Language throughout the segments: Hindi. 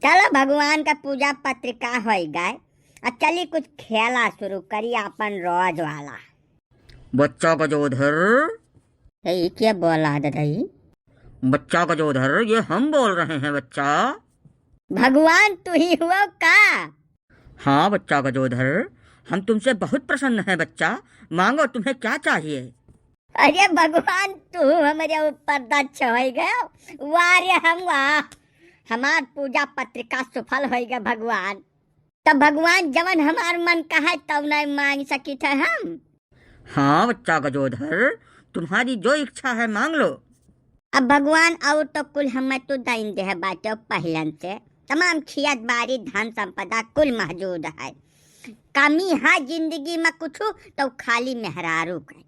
चलो भगवान का पूजा पत्रिका हो गए। अब चली कुछ खेला शुरू करी अपन रोज वाला। बच्चा गजोधर। ये क्या बोला दादाई? बच्चा गजोधर, ये हम बोल रहे हैं बच्चा। भगवान तू ही हुआ का? हाँ बच्चा गजोधर, हम तुमसे बहुत प्रसन्न हैं बच्चा। मांगो, तुम्हें क्या चाहिए। अरे भगवान तू हमारे ऊपर दक्ष हो गए। वाह रे हम वाह, हमार पूजा पत्रिका सफल हो गए भगवान। तब भगवान जवन हमार मन का है तब नहीं मांग सकी थे हम। हाँ बच्चा गजोधर, तुम्हारी जो इच्छा है मांग लो। अब भगवान और तो कुल हमें तो दाइन दे बाटो पहलन से तमाम खियत बारी धन संपदा कुल मौजूद है। कमी है जिंदगी में कुछ तो खाली मेहरारू का।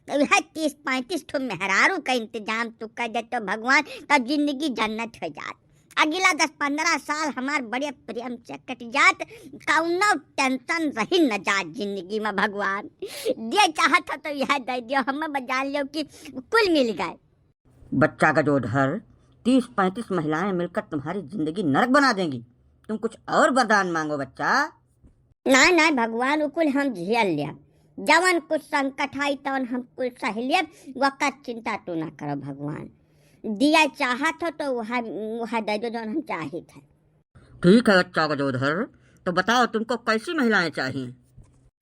तो यह 30-35 ठो मेहरारू का इंतजाम तू कर दे तो भगवान तब जिंदगी जन्नत हो जात। अगला 10-15 साल हमार बड़े प्रेम से कट जात। कौनो टेंशन रही न जात जिंदगी में भगवान। दे चाहत तो यह दे दियो, हमें बजा लो कि कुल मिल गए। बच्चा गजोधर, 30-35 महिलाएं मिलकर तुम्हारी जिंदगी नरक बना देंगी। तुम कुछ और वरदान मांगो बच्चा। नहीं नहीं भगवान, कुल हम झेल लिया। जवन कुछ संकट आई तवन हम कुल सह लिया। वक़्त चिंता तू ना करो भगवान। दिया चाहत हो तो वह दे दो जवन हम चाहत है। ठीक है बच्चा गजोधर, तो बताओ तुमको कैसी महिलाएं चाहिए।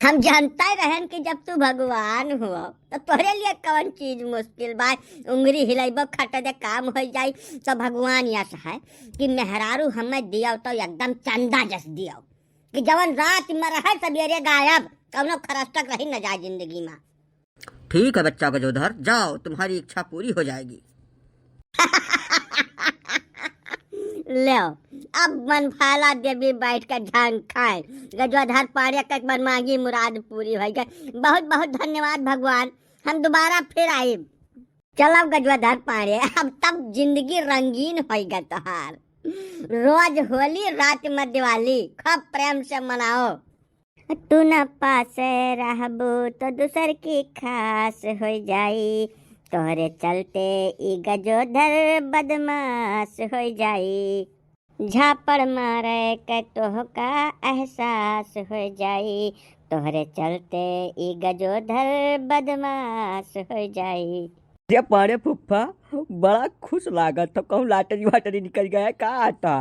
हम जानता ही रहन कि जब तू भगवान हुआ तो तोरे लिए कौन चीज मुश्किल बा। उंगली हिलाइबो खट दे काम हो जाई। तो भगवान यह है कि मेहरारू हमें दिया तो एकदम चंदा जस दिया कि जवन रात में रहे सवेरे गायब, कौनो खरस्तक रही न जाए जिंदगी में। ठीक है बच्चा गजोधर, जाओ, तुम्हारी इच्छा पूरी हो जाएगी। ले अब मन फाला देवी बैठ कर झांग खाए। गजवाधर पाड़े का मन मांगी मुराद पूरी हो गई। बहुत बहुत धन्यवाद भगवान, हम दोबारा फिर आए। चलो गजवाधर पाड़े, अब तब जिंदगी रंगीन हो गई तोहार। रोज होली, रात में दिवाली, खूब प्रेम से मनाओ। तू न पास रहबो तो दूसर की खास हो जाई। तोहरे चलते ई गजोधर बदमाश हो जाई। झापड़ मारे के तोहका एहसास हो जाई। तोहरे चलते ई गजोधर बदमाश हो जाई। ये पाड़े फुफ्फा, बड़ा खुश लागत तो कहूँ लाटरी वाटरी निकल गया का आता।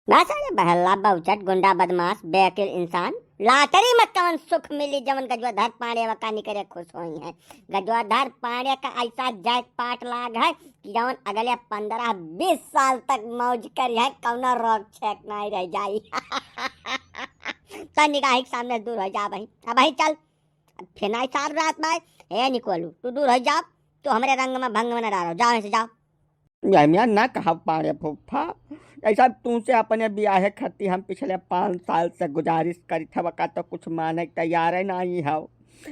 बस अरे बहला बहुचट गुंडा बदमाश बेअकिल इंसान। लाटरी में कौन सुख मिली जवन गजवाधर पाड़े वका निकले खुश हुई है। गजवाधर पाड़े का ऐसा जैक पाट लाग है कि जवन अगले 15-20 साल तक मौज कर है, कौनो रोग छेक नहीं रह जाई। तो निगाह के सामने दूर हो जा भाई। अब भाई चल फिर नहीं सार रात में हे निकोलू, तू दूर हो जा। तो हमारे रंग में भंग में न डालो, जाओ ऐसे जाओ। मियाँ ना कहा पाड़े फुफ्फा, ऐसा तुमसे अपने ब्याह खती हम पिछले 5 साल से गुजारिश करी था, बका तो कुछ माने तैयार है नहीं है।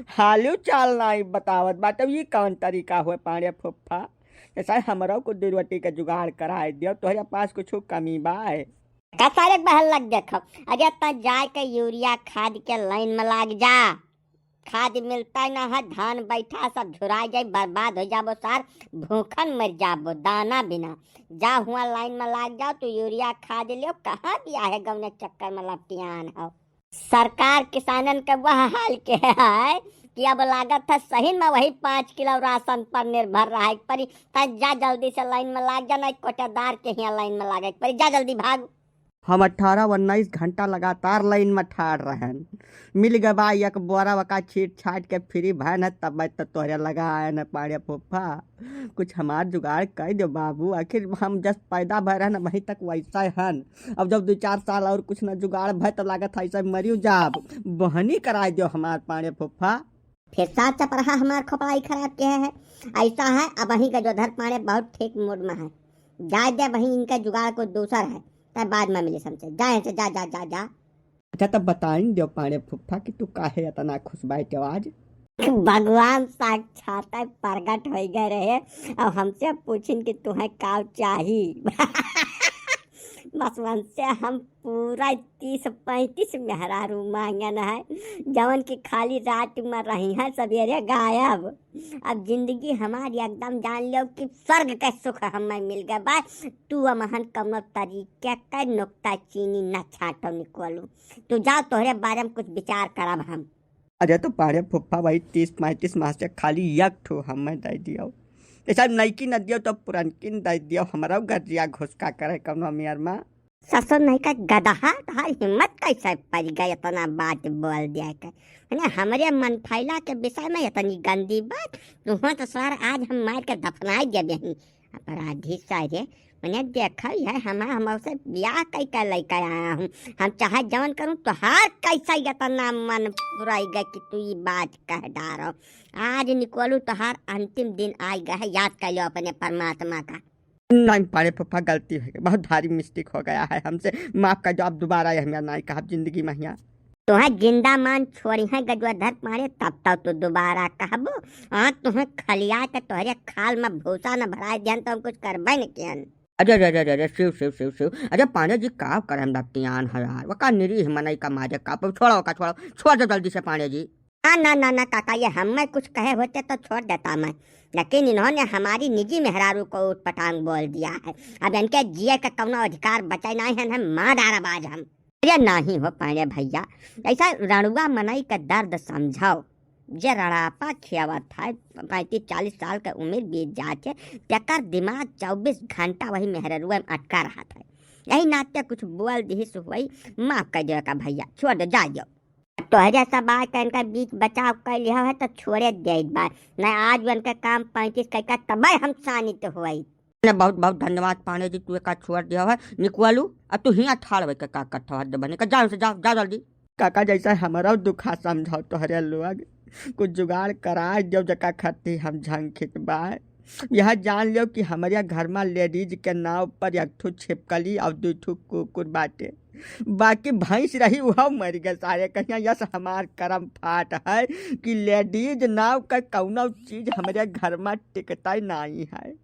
हालू चाल नहीं बतावत बात। ये कौन तरीका हुए पाड़े फुफ्फा? ऐसा हमारा को 2 रोटी का जुगाड़ कराए दियो, तुम्हारे पास कुछ कमी बा है का? सारे बहल लग देखो। अरे तो जाए के यूरिया खाद के लाइन में लाग जा। खाद मिलता ही ना है, धान बैठा सब झुरा जाए, बर्बाद हो जाबो सार, भूखन मर जाबो दाना बिना। जा हुआ लाइन में लाग जाओ तो यूरिया खाद लियो। कहाँ दिया है गवने चक्कर में लपटियान हो। सरकार किसानन के वह हाल के है कि अब लागत है सही में वही 5 किलो राशन पर निर्भर रहा है परी। जा जल्दी से लाइन में लाग जाना, कोटेदार के यहाँ लाइन में लागे परी। जा जल्दी भाग। हम 18-19 घंटा लगातार लाइन में ठाड़ रहन। मिल गए बा एक बोरा वका छीट छाट के फ्री भैन है, तब तो तोहरे लगा आए न पाड़े फुफ्फा। कुछ हमार जुगाड़ कर दो बाबू, आखिर हम जस्ट पैदा भर है न वहीं तक वैसा हन। अब जब 2-4 साल और कुछ न जुगाड़ भय तो लागत ऐसा मरियो जाब। बहनी करा दो हमार पाड़े फुफ्फा। फिर साथ चपरहा हमार खोपड़ाई खराब किया है। ऐसा है अब वही गजोधर पाड़े बहुत ठीक मूड में है। जा दे वही, इनका जुगाड़ को दूसर है, तब बाद में मिले समझे। जाए से जा जा जा जा। अच्छा तब बताइन दो पाड़े फुफ्फा कि तू काहे इतना खुश बैठे आज। भगवान साक्षात प्रगट हो गए रहे और हमसे पूछिन कि तुम्हें का चाही। बस मन से हम पूरा 30-35 मेहरारू मांगन है, जवन की खाली रात में रही है सवेरे गायब। अब जिंदगी हमारी एकदम जान लो कि स्वर्ग का सुख हमें मिल गया बा। तू अमहन कमो तरीके का नुक्ता चीनी न छाटो निकलू। तू जाओ, तोहरे बारे में कुछ विचार करब हम। अरे तो पाड़े फुफ्फा भाई 30-35 मास से खाली एक ठो हमें दे दियो, ऐसा नईकी न दियो तो पुरनकी दे दियो, हमारा गरिया घुसका करे कौनो मियर माँ। ससुर नहीं का गदहा, तुम्हारी हिम्मत कैसे पड़ गई इतना बात बोल दिया कर। मैंने हमारे मन फैला के विषय में इतनी गंदी बात। तुम्हें तो सर आज हम मार के दफनाए देवे अपराधी सारे। मैंने देखा है हमसे ब्याह कई का लेकर आया हूँ। हम चाहे जवन करूँ तो हार कैसा इतना मन पुराएगा कि तू ये बात कह डारो। आज निकोलू तो हार अंतिम दिन आएगा है, याद कर लो अपने परमात्मा का। नहीं पाड़े फुफ्फा, गलती है, बहुत भारी मिस्टेक हो गया है हमसे, माफ कर दो। अब दोबारा यह मेरा नहीं कहा जिंदगी में यहाँ तुम्हें जिंदा मान छोड़ी है गजवाधर पाड़े, तब तक तो दोबारा कहबो। हाँ, तुम्हें खलिया के तोहरे खाल में भूसा न भरा दिया तो हम कुछ करबे न कियन। अरे अरे अरे अरे शिव शिव शिव शिव, अरे पांडे जी का करम दत्तियान हजार वका निरी मनई का माजे का छोड़ो का छोड़ो, छोड़ दो जल्दी से पांडे जी। ना ना ना काका, ये हमें कुछ कहे होते तो छोड़ देता मैं, लेकिन इन्होंने हमारी निजी मेहरारू को उठपटांग बोल दिया है। अब इनके जिए का कौनो अधिकार बचा नहीं है, हम माँ दाराबाज हम। अरे नहीं हो पाए भैया, ऐसा रणुआ मनई का दर्द समझाओ। जे रड़ापा खियावत था 35-40 साल का उम्र बीत जाते, तेकर दिमाग 24 घंटा वही मेहरुआ में अटका रहा था। यही नाते कुछ बोल दी हुई, माफ कर दो का भैया, छोड़ दो जा दो। तोहरे सब बात का इनका बीच बचाव कर लिया है तो छोड़े दे बात न। आज उनका काम 35 का तब हम शानित हुई। बहुत बहुत धन्यवाद पांडे जी, तू का छोड़ दिया है निकवालू। अब तू हिया ठाड़ वे का कट्ठा बने का, जाओ से जाओ जल्दी। काका जैसा हमारा दुखा समझाओ तोहरे लोग, कुछ जुगाड़ करा जो जका खती हम झंखित बा। यह जान लो कि हमारे घर में लेडीज के नाव पर एक ठो छिपकली और 2 ठो कुकुर बाटे, बाकी भैंस रही वह मर गए सारे। कहिया यस हमार करम फाट है कि लेडीज नाव का कौनो चीज हमारे घर में टिकता नहीं है।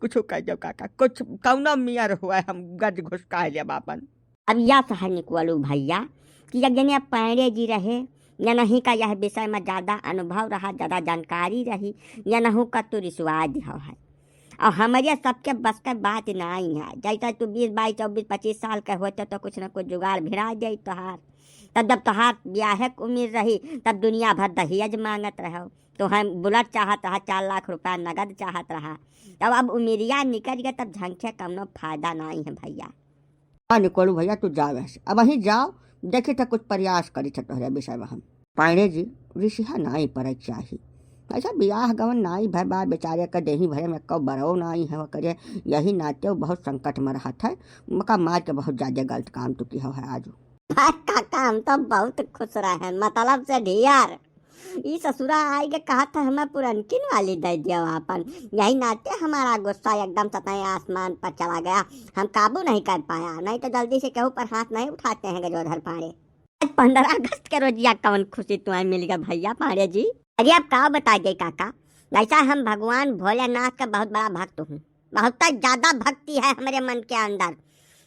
कुछ कह दो काका, कुछ कौनो मियर हुआ है, हम गज घुस का लिया बापन। अब यह सह निकलू भैया कि यज्ञ पांडे जी रहे या नहीं का यह विषय में ज़्यादा अनुभव रहा, ज़्यादा जानकारी रही, या नहू का तो रिश्वाद दिया है। और हमारे सबके बस का बात नहीं है। जैसा तू 20-22-24-25 साल के होते तो कुछ न कुछ जुगाड़ भिड़ा जाए तोहार। तब जब तोहार ब्याह के उम्र रही तब दुनिया भर दहेज मांगत रहो। तो हम बुलेट चाहत रहा, 4 लाख रुपया नगद चाहत रहा। तब अब उमिरिया निकल गया, तब झंखे कौनो फायदा नहीं है भैया। हाँ निकोलू भैया, तू जा वैसे, अब वहीं जाओ, देखे तो कुछ प्रयास करी तोहरे विषय में हम। पांडे जी ऋषिहा नाई पर चाहिए, ऐसा ब्याह गवन नाई भय बा बेचारे का देही भरे में कब बरो नाई है करे। यही नाते वो बहुत संकट में रहा था, मका मार के बहुत ज्यादा गलत काम तो किया है आज। काका हम तो बहुत खुश रहे, मतलब से ढियार ई ससुरा आई के कहा था हमें पुरनकिन वाली दे दिया अपन। यही नाते हमारा गुस्सा एकदम सतह आसमान पर चला गया, हम काबू नहीं कर पाया। नहीं तो जल्दी से केहू पर हाथ नहीं उठाते हैं गजोधर पांडे। आज 15 अगस्त के रोज या कौन खुशी तुम्हें मिल गया भैया पांडे जी। अरे आप का बता दे काका, ऐसा हम भगवान भोलेनाथ का बहुत बड़ा भक्त हूँ, बहुत ज्यादा भक्ति है हमारे मन के अंदर।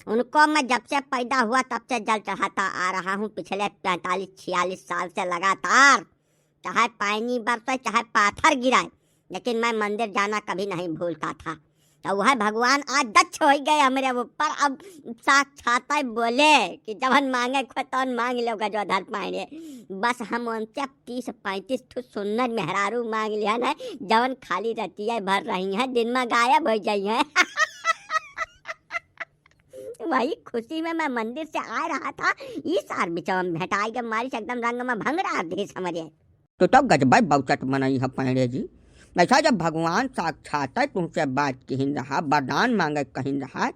उनको मैं जब से पैदा हुआ तब से जल चढ़ाता आ रहा हूँ, पिछले 45-46 साल से लगातार। चाहे पानी बरसे चाहे पाथर गिराए, लेकिन मैं मंदिर जाना कभी नहीं भूलता था। तो वह भगवान आज दक्ष हो गए हमारे ऊपर। अब साक्षात बोले कि जब हम मांगे तो मांग लो गजोधर पांडे। बस हम उनसे 30-35 ठो सुन्नर मेहरारू मांग लिया ना, जवन खाली रतिया भर रही हैं, दिन में गायब हो जाई हैं। वही खुशी में मैं मंदिर से आ रहा था, इस सार बिचौन भेटाई के मारी से एकदम रंग में भंग रहा देश हमारे। तो तब गजबाई बहुचट मनाई है पांडे जी। ऐसा जब भगवान साक्षात तुमसे बात कहीं रहा, वरदान मांगे कहीं रहा,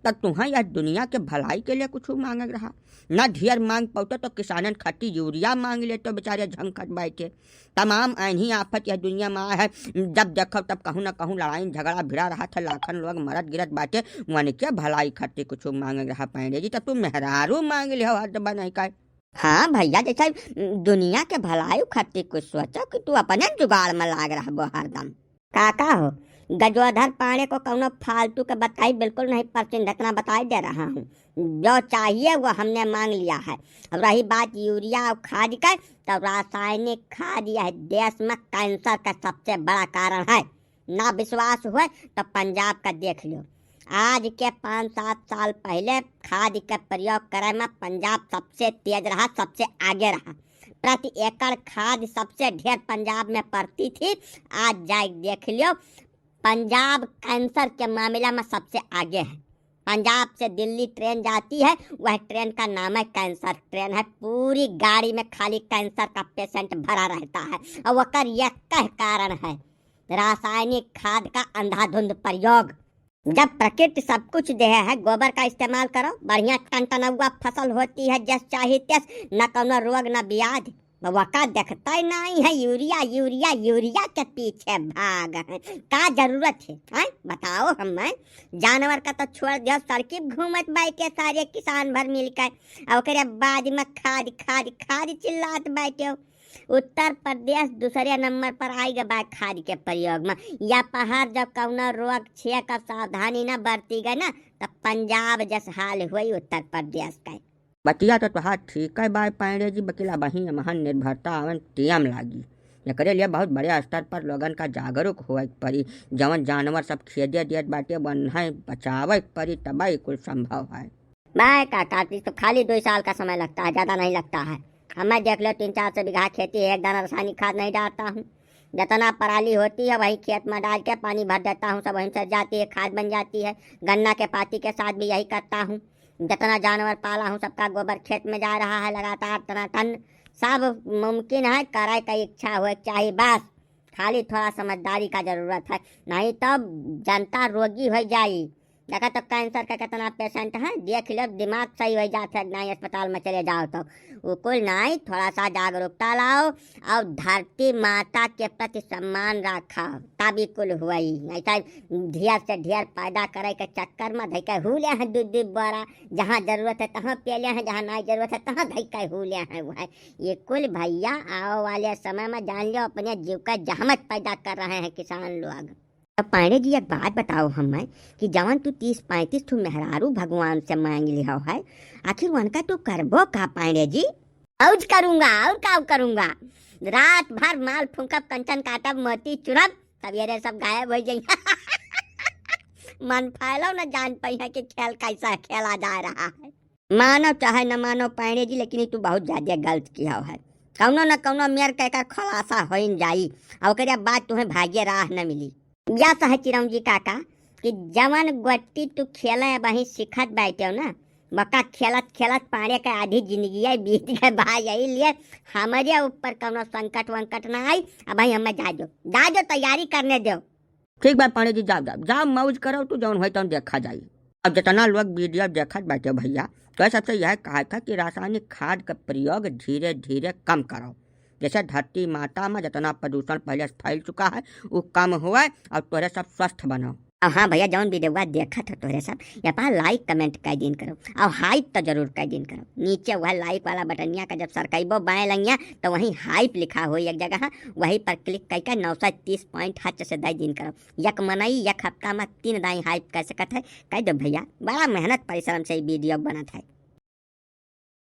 तब तुम्हें यह दुनिया के भलाई के लिए कुछ मांगे रहा ना। ढेर मांग पाते तो किसानन खट्टी यूरिया मांग ले तो बेचारे झंखट बैठे। तमाम आइनी आफत यह दुनिया में आया है, जब देखो तब कहूँ न कहूँ लड़ाई झगड़ा भिड़ा रहा था, लाखन लोग मरत गिरत बाटे। मन के भलाई खट्टी कुछ मांगे रहा पांडे जी, तब तुम मेहरारू मांग ले हो नहीं का। हाँ भैया, जैसा दुनिया के भलाई खातिर कुछ सोचो कि तू अपने जुगाड़ में लाग रहा वो हरदम। काका हो गजोधर पाणे को कौनो फालतू के बताई बिल्कुल नहीं, परचिन ढकना बताई दे रहा हूँ। जो चाहिए वो हमने मांग लिया है। अब रही बात यूरिया और खाद का, तो रासायनिक खाद यह देश में कैंसर का सबसे बड़ा कारण है। ना विश्वास हुए तो पंजाब का देख लो। आज के 5-7 साल पहले खाद के प्रयोग करे में पंजाब सबसे तेज रहा, सबसे आगे रहा। प्रति एकड़ खाद सबसे ढेर पंजाब में पड़ती थी। आज जाए देख लियो, पंजाब कैंसर के मामला में सबसे आगे है। पंजाब से दिल्ली ट्रेन जाती है, वह ट्रेन का नाम है कैंसर ट्रेन है। पूरी गाड़ी में खाली कैंसर का पेशेंट भरा रहता है, और वकर यह कारण है रासायनिक खाद का अंधाधुंध प्रयोग। जब प्रकृति सब कुछ दे है, गोबर का इस्तेमाल करो, बढ़िया टनटनौआ फसल होती है, जस चाहे तस, न कोनो रोग न ब्याधि। वका देखता ही नहीं है, यूरिया यूरिया यूरिया के पीछे भाग है। का जरूरत है बताओ। हमें जानवर का तो छोड़ दिया, सड़की घूमत बैठे सारे किसान भर मिलकर, और बाद में खाद खाद खाद चिल्लात बैठे। उत्तर प्रदेश दूसरे नंबर पर आएगा बा खाद के प्रयोग में। या पहाड़ जब कौनो रोग छे का सावधानी न बरती गई ना, तो पंजाब जस हाल हुई उत्तर प्रदेश का। बतिया तो तुहार ठीक है बाय पांडे जी, बकीला बही महान निर्भरता आवन टीएम लागी। एकरे लिए बहुत बड़े स्तर पर लोगन का जागरूक होए पड़ी। जवन जानवर सब खेदे दियत बाटे बन्हे बचावे पड़ी, तब कुल संभव है। मैं काका तो खाली 2 साल का समय लगता है, ज्यादा नहीं लगता है। हमें देख लो 300-400 बीघा खेती है, एक दाना रासायनिक खाद नहीं डालता हूँ। जितना पराली होती है वही खेत में डाल के पानी भर देता हूँ, सब वहीं से जाती है, खाद बन जाती है। गन्ना के पाती के साथ भी यही करता हूँ। जितना जानवर पाला हूँ सबका गोबर खेत में जा रहा है लगातार, टनाटन सब मुमकिन है। करे का इच्छा हो चाहिए, बस खाली थोड़ा समझदारी का जरूरत है, नहीं तो जनता रोगी हो जाए। देखा तो कैंसर का कितना पेशेंट है, देख लो, दिमाग सही हो जाता है, नहीं अस्पताल में चले जाओ तो वो कुल नहीं। थोड़ा सा जागरूकता लाओ और धरती माता के प्रति सम्मान रखा, तभी कुल हुई। ऐसा ढेर से ढेर पैदा करे के चक्कर में धैके हुले हैं दूध बड़ा, जहाँ जरूरत है तहाँ पेले हैं, जहाँ नहीं जरूरत है तहाँ धैके हुले हैं। वो है ये कुल भैया आओ वाले समय में जान लो अपने जीव का जहमत पैदा कर रहे हैं किसान लोग। पांडे जी एक बात बताओ हमें कि जवन तू 30-35 ठू मेहरारू भगवान से मांग लिया है, आखिर उनका तू करबो का पांडे जी? औज करूंगा और का करूंगा, रात भर माल फूंकब, कंचन काटब, मोती चुरब, सवेरे सब गायब हो जाई। मन फैलो न जान पाई है कि खेल कैसा खेला जा रहा है। मानो चाहे न मानो पांडे जी, लेकिन तू बहुत ज्यादा गलत किया है। कौनो न कौनो मेर कहकर खुलासा हो जाई, और बाद तुम्हें भाग्य राह न मिली। या सह चिरौंजी काका कि जवन गोटी तू खेले वही सिखत बैठे हो ना, मक्का खेलत खेलत पाने का आधी जिंदगी बीत गए भाई। यही लिए हमारे ऊपर कौनो संकट वंकट ना आई। अब भाई हमें जा तैयारी करने दो। ठीक बात पांडे जी, जाओ जाओ जाओ, मौज करो, तू जौन हो देखा जाई। अब जितना लोग वीडियो देखत बैठे भैया, तो सबसे यह कहा था कि रासायनिक खाद का प्रयोग धीरे धीरे कम करो। जैसे धरती माता में जितना प्रदूषण पहले फैल चुका है वो कम हुआ और तोरे सब स्वस्थ बनो। हाँ भैया, जौन वीडियो देखा था तोरे सब या पा लाइक कमेंट कर दिन करो, और हाइप तो जरूर कर दिन करो। नीचे वह लाइक वाला बटनिया का जब सरकाइबो बाएं लंगिया तो वहीं हाइप लिखा हो एक जगह, वहीं पर क्लिक करके 930 पॉइंट हच से दाई दिन करो। यक मनई एक हफ्ता में 3 दाई हाइप कर सकत है। कह दो भैया, बड़ा मेहनत परिश्रम से वीडियो बनत है।